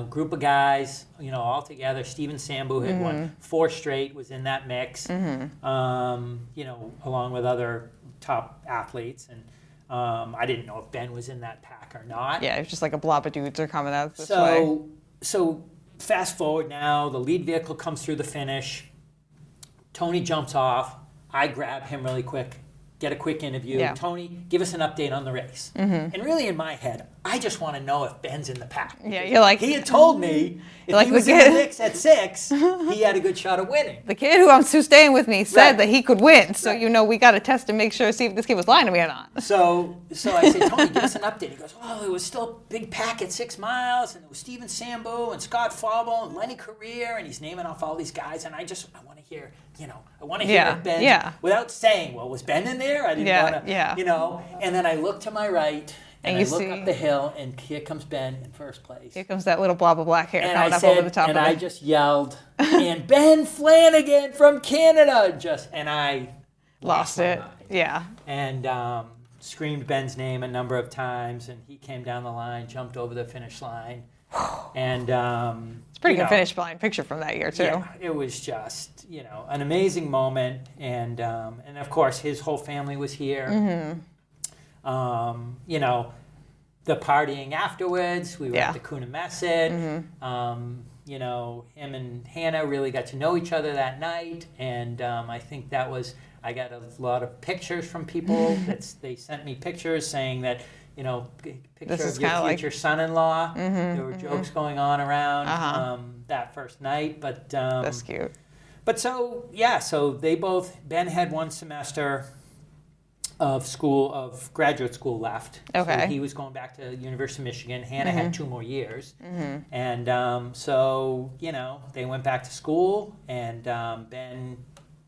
group of guys, all together. Steven Sambu had won 4 straight, was in that mix, along with other top athletes. And I didn't know if Ben was in that pack or not. Yeah, it's just like a blob of dudes are coming out this way. So fast forward now, the lead vehicle comes through the finish. Tony jumps off. I grab him really quick, get a quick interview. Yeah. Tony, give us an update on the race. And really in my head, I just want to know if Ben's in the pack. Yeah, you're like... He had told me if like he was in the mix at 6, he had a good shot of winning. The kid who's staying with me said Right. that he could win. So, Right. we got to test and make sure, see if this kid was lying to me or not. So I said, Tony, give us an update. He goes, it was still a big pack at 6 miles, and it was Steven Sambu and Scott Fauble and Lenny Career, and he's naming off all these guys, and I want to hear, if Ben, without saying, well, was Ben in there? I didn't want to, and then I look to my right, and I look up the hill, and here comes Ben in first place. Here comes that little blob of black hair and coming up over the top of it. I just yelled, and Ben Flanagan from Canada, and I lost it. my mind. Yeah. And screamed Ben's name a number of times, and he came down the line, jumped over the finish line. And it's a pretty good finish line picture from that year, too. Yeah, it was just, an amazing moment. And of course, his whole family was here. Mm-hmm. The partying afterwards, we were at the Kuna Messed. Mm-hmm. Him and Hannah really got to know each other that night. And I think I got a lot of pictures from people. They sent me pictures saying that, picture of your future son-in-law. Mm-hmm, there were jokes going on around that first night. But that's cute. But so Ben had 1 semester of graduate school left. Okay. So he was going back to University of Michigan. Hannah had 2 more years. Mm-hmm. And so, they went back to school, and Ben,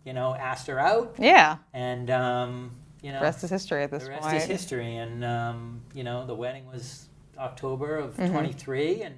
asked her out. Yeah. And, the rest is history at this point. The rest is history. And, the wedding was October of 23, and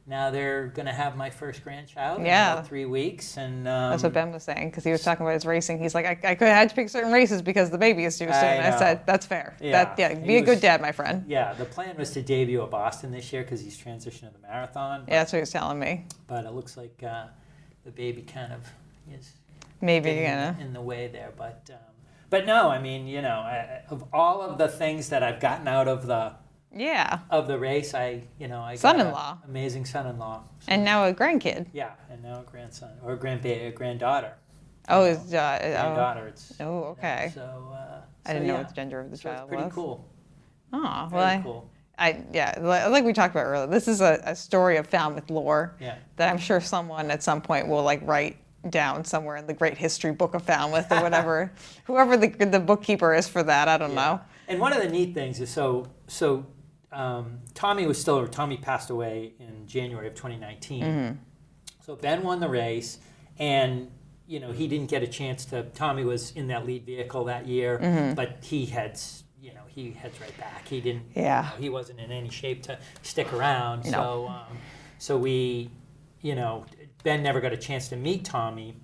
now they're going to have my first grandchild in about 3 weeks. And that's what Ben was saying, because he was talking about his racing. He's like, I could have had to pick certain races because the baby is due soon. I said, that's fair. Yeah. Be a good dad, my friend. Yeah, the plan was to debut at Boston this year because he's transitioning to the marathon. Yeah, that's what he was telling me. But it looks like the baby kind of is maybe in the way there. But no, I mean, of all of the things that I've gotten out of the race, I son-in-law, got an amazing son-in-law, and now a grandkid. Yeah, and now a grandson or a granddaughter. Oh, his granddaughter. It's okay. I didn't know what the gender of the child was. Pretty cool. Oh, very cool. Like we talked about earlier, this is a story of Falmouth lore that I'm sure someone at some point will write down somewhere in the great history book of Falmouth or whatever, whoever the bookkeeper is for that, I don't know. And one of the neat things is Tommy passed away in January of 2019. Mm-hmm. So Ben won the race, and he didn't get a chance to. Tommy was in that lead vehicle that year, but he heads right back. He didn't. Yeah. He wasn't in any shape to stick around. No. So we, Ben never got a chance to meet Tommy,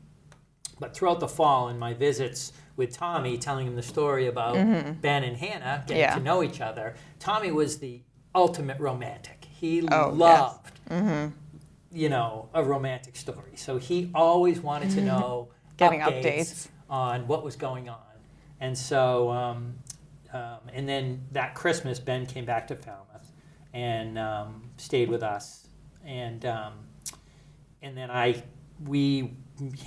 but throughout the fall in my visits with Tommy, telling him the story about Ben and Hannah getting to know each other, Tommy was the ultimate romantic. He loved, a romantic story. So he always wanted to know getting updates on what was going on. And so, and then that Christmas, Ben came back to Falmouth and stayed with us. And then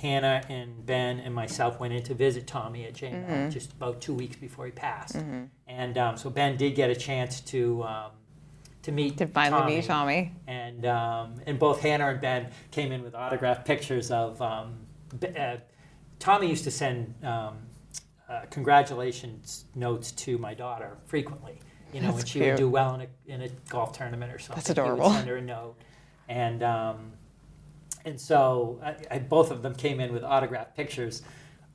Hannah and Ben and myself went in to visit Tommy at JML just about 2 weeks before he passed. Mm-hmm. And so Ben did get a chance to meet Tommy. And both Hannah and Ben came in with autographed pictures of Tommy used to send congratulations notes to my daughter frequently. When she would do well in a golf tournament or something. That's adorable. He would send her a note. And so both of them came in with autographed pictures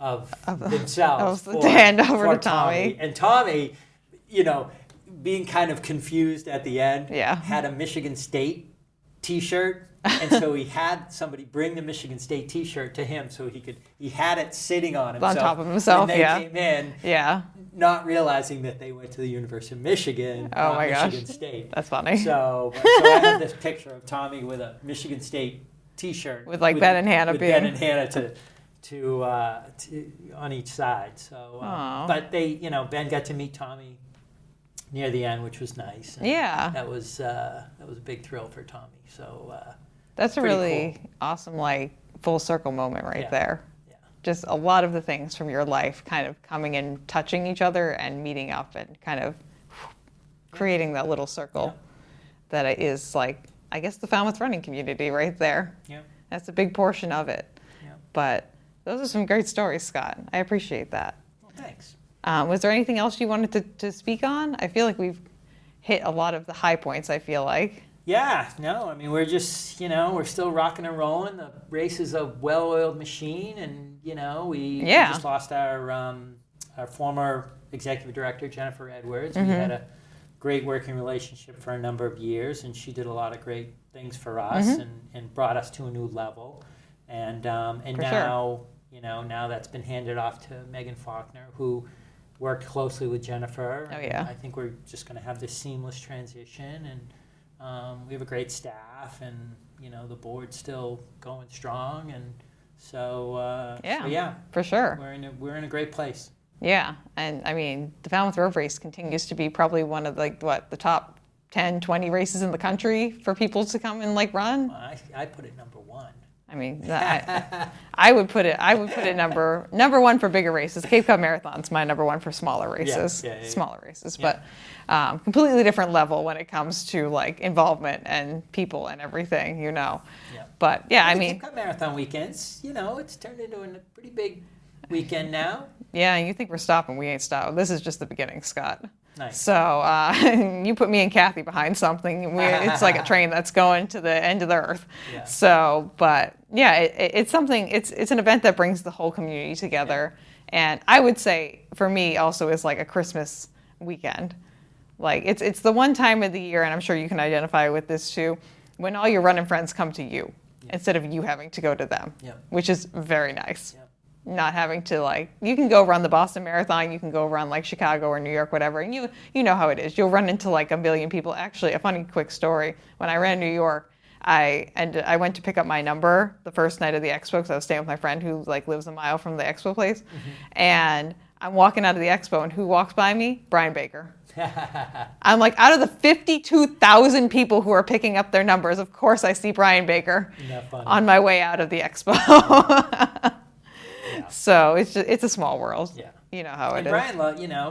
of themselves to hand over to Tommy. And Tommy, being kind of confused at the end, had a Michigan State T-shirt. And so he had somebody bring the Michigan State T-shirt to him so he had it sitting on himself. On top of himself, and they came in, not realizing that they went to the University of Michigan, not Michigan State. That's funny. So I have this picture of Tommy with a Michigan State T-shirt with Ben and Hannah Ben and Hannah to on each side. So, but Ben got to meet Tommy near the end, which was nice. And that was a big thrill for Tommy. So that's a really awesome full circle moment there. Yeah. just a lot of the things from your life kind of coming and touching each other and meeting up and kind of creating that little circle that is like, I guess, the Falmouth running community right there. Yeah. That's a big portion of it. Yeah. But those are some great stories, Scott. I appreciate that. Well, thanks. Was there anything else you wanted to speak on? I feel like we've hit a lot of the high points, I feel like. Yeah, no, I mean, we're just, we're still rocking and rolling. The race is a well-oiled machine, and, we just lost our former executive director, Jennifer Edwards. We had a great working relationship for a number of years, and she did a lot of great things for us and brought us to a new level. And now, now that's been handed off to Megan Faulkner, who worked closely with Jennifer. Oh, yeah. I think we're just going to have this seamless transition, and we have a great staff, and the board's still going strong, and so for sure, we're in a great place. Yeah, and I mean the Falmouth Road Race continues to be probably one of the top 10, 20 races in the country for people to come and run. Well, I put it number one. I mean, I would put it number one for bigger races. Cape Cod Marathon's my number one for smaller races. Smaller races, but completely different level when it comes to involvement and people and everything, Yeah. But yeah, I mean, Cape Cod Marathon weekends, it's turned into a pretty big weekend now. Yeah, and you think we're stopping? We ain't stopping. This is just the beginning, Scott. Nice. So you put me and Kathy behind something. It's like a train that's going to the end of the earth. Yeah. So, but yeah, it's something. It's an event that brings the whole community together, and I would say for me also is like a Christmas weekend. It's the one time of the year, and I'm sure you can identify with this too, when all your running friends come to you instead of you having to go to them, which is very nice. Yeah. Not having to you can go run the Boston Marathon, you can go run Chicago or New York, whatever, and you know how it is. You'll run into a million people. Actually, a funny quick story. When I ran New York, I went to pick up my number the first night of the expo because I was staying with my friend who lives a mile from the expo place, and I'm walking out of the expo, and who walks by me? Brian Baker. I'm out of the 52,000 people who are picking up their numbers, of course I see Brian Baker on my way out of the expo. So it's a small world. Yeah. You know how it is.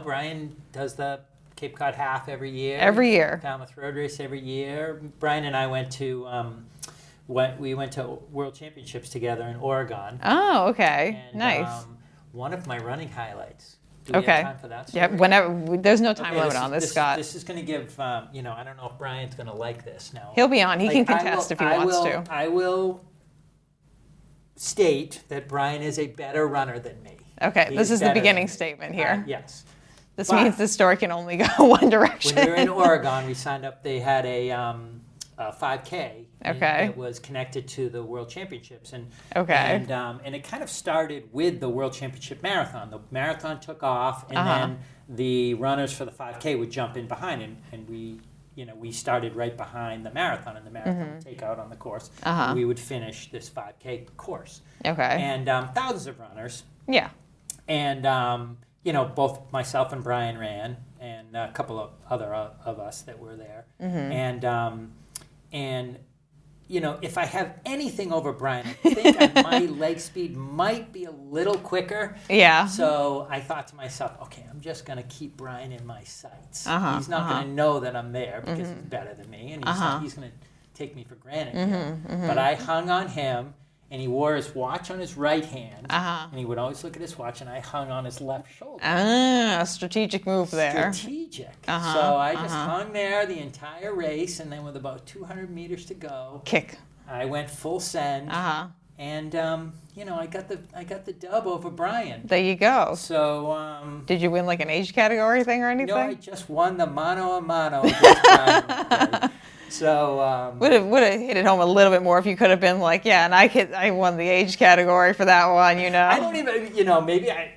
Brian does the Cape Cod Half every year. Every year. Falmouth Road Race every year. Brian and I went to World Championships together in Oregon. Oh, okay. And, nice. One of my running highlights. Do we have time for that story? Yeah, whenever. There's no time limit on this, Scott. This is going to give, I don't know if Brian's going to like this now. He'll be on. He can contest if he wants to. I will state that Brian is a better runner than me. Okay, this is the beginning statement here. Yes. This means the story can only go one direction. When we were in Oregon, we signed up. They had a 5K that was connected to the World Championships, and it kind of started with the World Championship Marathon. The marathon took off, and then the runners for the 5K would jump in behind, and we started right behind the marathon, and the marathon would take out on the course. We would finish this 5K course. Okay. And thousands of runners. Yeah. And, both myself and Brian ran, and a couple of other of us that were there. And if I have anything over Brian, I think my leg speed might be a little quicker. Yeah. So I thought to myself, okay, I'm just going to keep Brian in my sights. He's not going to know that I'm there because he's better than me, and he's going to take me for granted. But I hung on him, and he wore his watch on his right hand, and he would always look at his watch, and I hung on his left shoulder. A strategic move there. Strategic. So I just hung there the entire race, and then with about 200 meters to go, I went full send, and I got the dub over Brian. There you go. So did you win an age category thing or anything? No, I just won the mano a mano against Brian. So would have hit it home a little bit more if you could have been and I won the age category for that one, I don't even, maybe I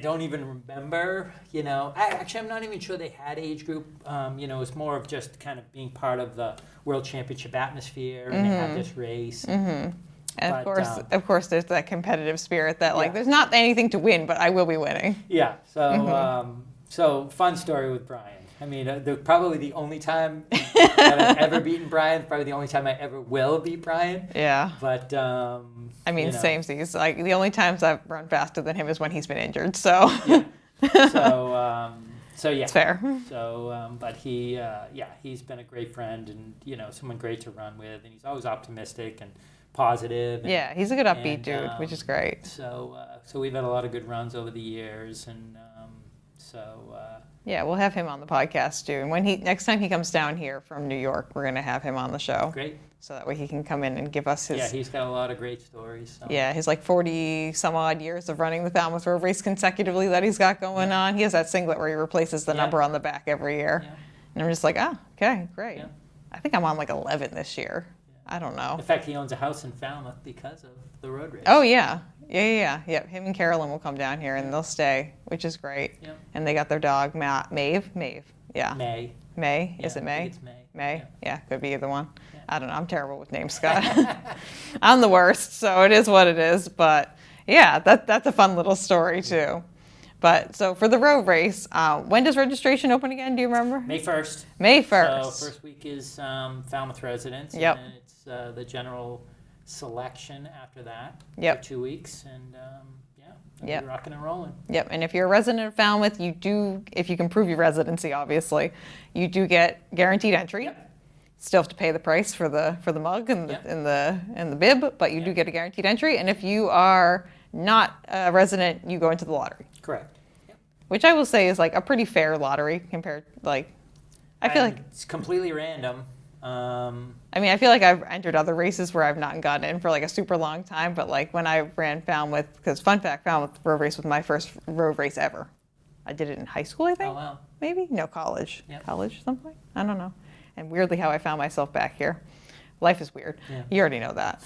don't even remember, actually I'm not even sure they had age group, it's more of just kind of being part of the World Championship atmosphere, and they had this race. And of course, there's that competitive spirit that there's not anything to win, but I will be winning. Yeah. So so fun story with Brian. I mean, probably the only time that I've ever beaten Brian. Probably the only time I ever will beat Brian. Yeah. But I I mean, you know. samesies. Like the only times I've run faster than him is when he's been injured. So So yeah, it's fair. So, but he's been a great friend and someone great to run with, and he's always optimistic and positive. And, Yeah, he's a good upbeat dude, which is great. So we've had a lot of good runs over the years, and yeah, we'll have him on the podcast too. And next time he comes down here from New York, we're gonna have him on the show. Great. So that way he can come in and give us his. Yeah, he's got a lot of great stories. So. Yeah, his like 40 some odd years of running the Falmouth Road Race consecutively that he's got going on. He has that singlet where he replaces the number on the back every year. Yeah. And I'm just like, okay, great. Yeah. I think I'm on like 11 this year. Yeah. I don't know. In fact, he owns a house in Falmouth because of the road race. Oh, yeah. Yeah. Him and Carolyn will come down here and they'll stay, which is great. Yeah. And they got their dog, Maeve. Yeah. May. Yeah, is it May? I think it's May. May? Yeah, could be either one. Yeah. I don't know. I'm terrible with names, Scott. I'm the worst, so it is what it is. But yeah, that's a fun little story too. But so for the road race, when does registration open again? Do you remember? May 1st. May 1st. So first week is Falmouth residents. Yep. And then it's the general selection after that. Yep. For 2 weeks. And Yep. We're rocking and rolling. Yep, and if you're a resident of Falmouth, if you can prove your residency, obviously, you do get guaranteed entry. Yep. Still have to pay the price for the mug and the bib, but you do get a guaranteed entry. And if you are not a resident, you go into the lottery. Correct. Yep. Which I will say is like a pretty fair lottery compared, like, I feel like it's completely random. I mean, I feel like I've entered other races where I've not gotten in for like a super long time, but like when I ran Falmouth, because fun fact, Falmouth road race was my first road race ever. I did it in high school, I think. Oh, wow. Maybe? No, college. Yep. College, something? I don't know. And weirdly how I found myself back here. Life is weird. Yeah. You already know that.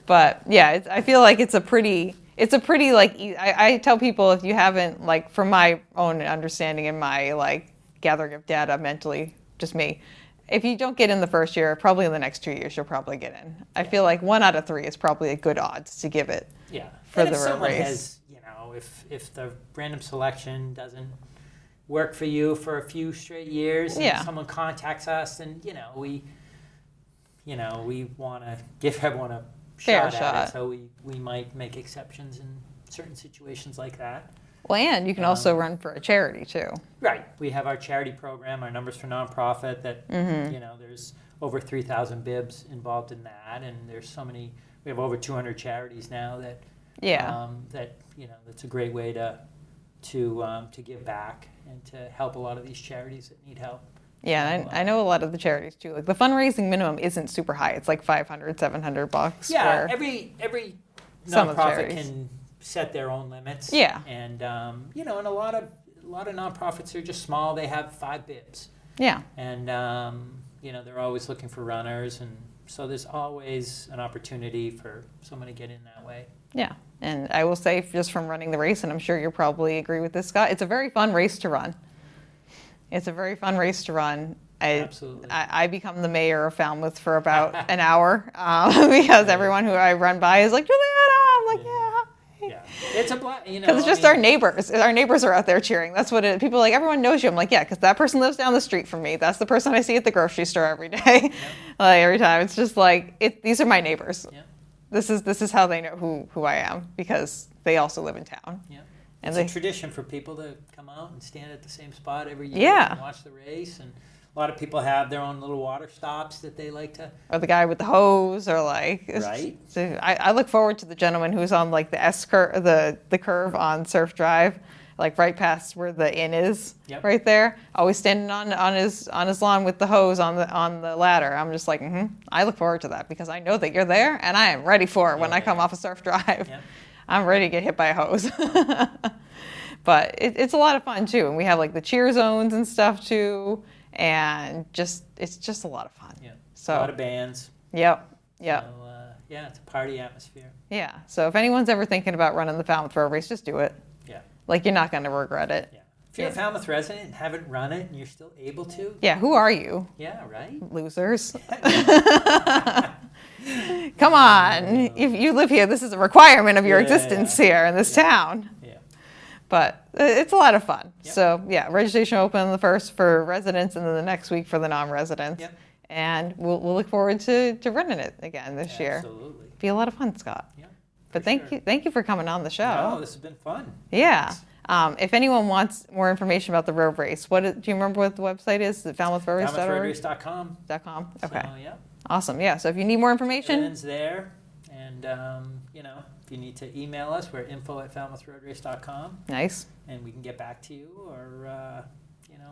But yeah, I feel like it's a pretty like, I tell people if you haven't, like from my own understanding and my like gathering of data mentally, just me, if you don't get in the first year, probably in the next 2 years, you'll probably get in. I feel like 1 out of 3 is probably a good odds to give it for the road race. If the random selection doesn't work for you for a few straight years, and someone contacts us, and we want to give everyone a shot at it, so we might make exceptions in certain situations like that. Well, and you can also run for a charity too. Right. We have our charity program, our Numbers for Nonprofit, that there's over 3,000 bibs involved in that, and there's so many. We have over 200 charities now that that's a great way to give back and to help a lot of these charities that need help. Yeah, I know a lot of the charities too. Like the fundraising minimum isn't super high. It's like $500, $700. Yeah, every nonprofit can set their own limits. Yeah. And and a lot of nonprofits are just small. They have 5 bibs. Yeah. And they're always looking for runners, and so there's always an opportunity for someone to get in that way. Yeah. And I will say, just from running the race, and I'm sure you'll probably agree with this, Scott, it's a very fun race to run. It's a very fun race to run. Absolutely. I become the mayor of Falmouth for about an hour because everyone who I run by is like, Juliana! I'm like, yeah. It's a because it's just our neighbors. Our neighbors are out there cheering. That's what it. People are like, everyone knows you. I'm like, yeah, because that person lives down the street from me. That's the person I see at the grocery store every day. Yep. Like every time, it's just like these are my neighbors. Yep. This is how they know who I am, because they also live in town. Yeah. And it's a tradition for people to come out and stand at the same spot every year and watch the race. And a lot of people have their own little water stops that they like to. Or the guy with the hose, or like. Right. So I look forward to the gentleman who's on like the S curve, the curve on Surf Drive, like right past where the inn is, right there. Always standing on his lawn with the hose on the ladder. I'm just like, I look forward to that, because I know that you're there and I am ready for it when I come off a Surf Drive. Yep. I'm ready to get hit by a hose. But it's a lot of fun too, and we have like the cheer zones and stuff too. And it's just a lot of fun. Yeah. So, a lot of bands. Yep. So, it's a party atmosphere. Yeah. So if anyone's ever thinking about running the Falmouth Road Race, just do it. Yeah. Like, you're not going to regret it. Yeah. If you're a Falmouth resident and haven't run it and you're still able to. Yeah. Who are you? Yeah. Right. Losers. Come on. If you live here, this is a requirement of your existence here in this town. But it's a lot of fun. Yep. So, registration open on the 1st for residents, and then the next week for the non-residents. Yep. And we'll look forward to running it again this year. Absolutely. Be a lot of fun, Scott. Yeah. But thank you for coming on the show. No, this has been fun. Yeah. If anyone wants more information about the road race, do you remember what the website is? Is it FalmouthRoadRace.org? FalmouthRoadRace.com. Okay. So, yeah. Awesome. Yeah. So if you need more information, Everything's there. And, if you need to email us, we're info@FalmouthRoadRace.com. Nice. And we can get back to you,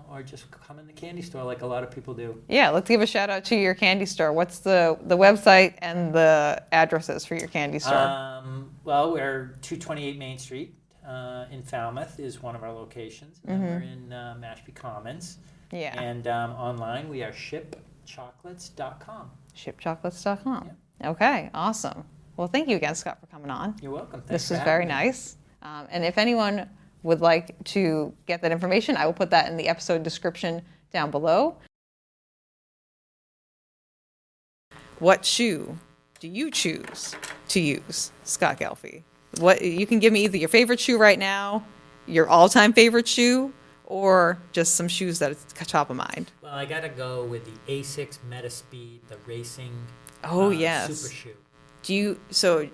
or just come in the candy store like a lot of people do. Yeah, let's give a shout out to your candy store. What's the website and the addresses for your candy store? Well, we're 228 Main Street in Falmouth is one of our locations. And we're in Mashpee Commons. Yeah. And online we are shipchocolates.com. Shipchocolates.com. Yeah. Okay, awesome. Well, thank you again, Scott, for coming on. You're welcome. Thanks This for was having very me. nice. And if anyone would like to get that information, I will put that in the episode description down below. What shoe do you choose to use, Scott Ghelfi? What you can give me either your favorite shoe right now, your all-time favorite shoe, or just some shoes that are top of mind. Well, I got to go with the A6 Metaspeed, the racing Yes. super shoe.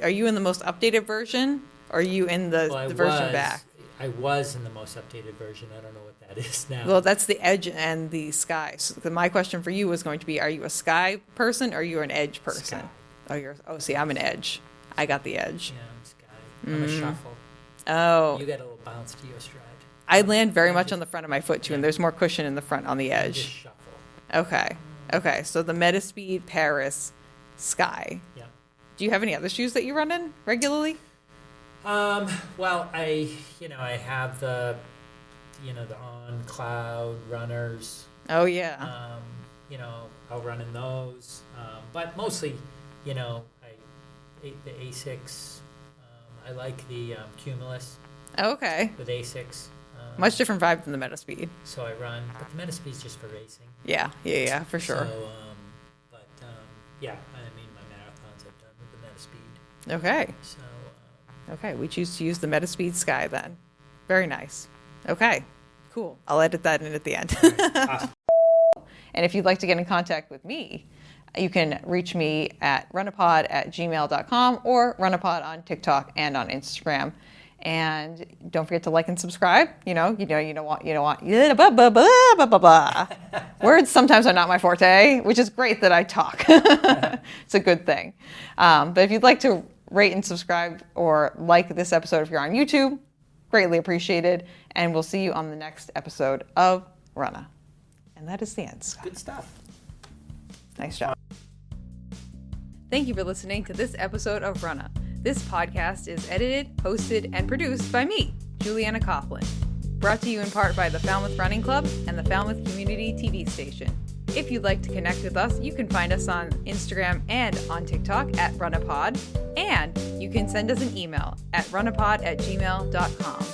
Are you in the most updated version, or are you in the version back? I was in the most updated version. I don't know what that is now. Well, that's the Edge and the Sky. So my question for you was going to be, are you a Sky person or are you an Edge person? Sky. See, I'm an Edge. I got the Edge. Yeah, I'm Sky. I'm a shuffle. Oh. You got a little bounce to your stride. I land very much on the front of my foot, too, and there's more cushion in the front on the Just Edge. shuffle. Okay, so the Metaspeed Paris Sky. Yeah. Do you have any other shoes that you run in regularly? Well, I have the on cloud runners. Oh, yeah. I'll run in those. But mostly, the A6. I like the Cumulus Okay. with A6. Much different vibe than the Metaspeed. So I run, but the Metaspeed's just for racing. Yeah, for sure. So, my marathons I've done with the Metaspeed. Okay. So, Okay, we choose to use the Metaspeed Sky then. Very nice. Okay, cool. I'll edit that in at the end. awesome. And if you'd like to get in contact with me, you can reach me at runnapod@gmail.com or runnapod on TikTok and on Instagram. And don't forget to like and subscribe. You don't want. Words sometimes are not my forte, which is great that I talk. It's a good thing. But if you'd like to rate and subscribe or like this episode if you're on YouTube, greatly appreciated. And we'll see you on the next episode of Runnah. And that is the end, Scott. Good stuff. Nice job. Thank you for listening to this episode of Runnah. This podcast is edited, hosted, and produced by me, Juliana Coughlin. Brought to you in part by the Falmouth Running Club and the Falmouth Community TV station. If you'd like to connect with us, you can find us on Instagram and on TikTok at RunnahPod. And you can send us an email at runnapod@gmail.com.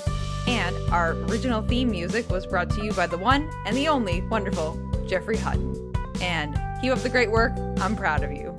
And our original theme music was brought to you by the one and the only wonderful Jeffrey Hutton. And keep up the great work. I'm proud of you.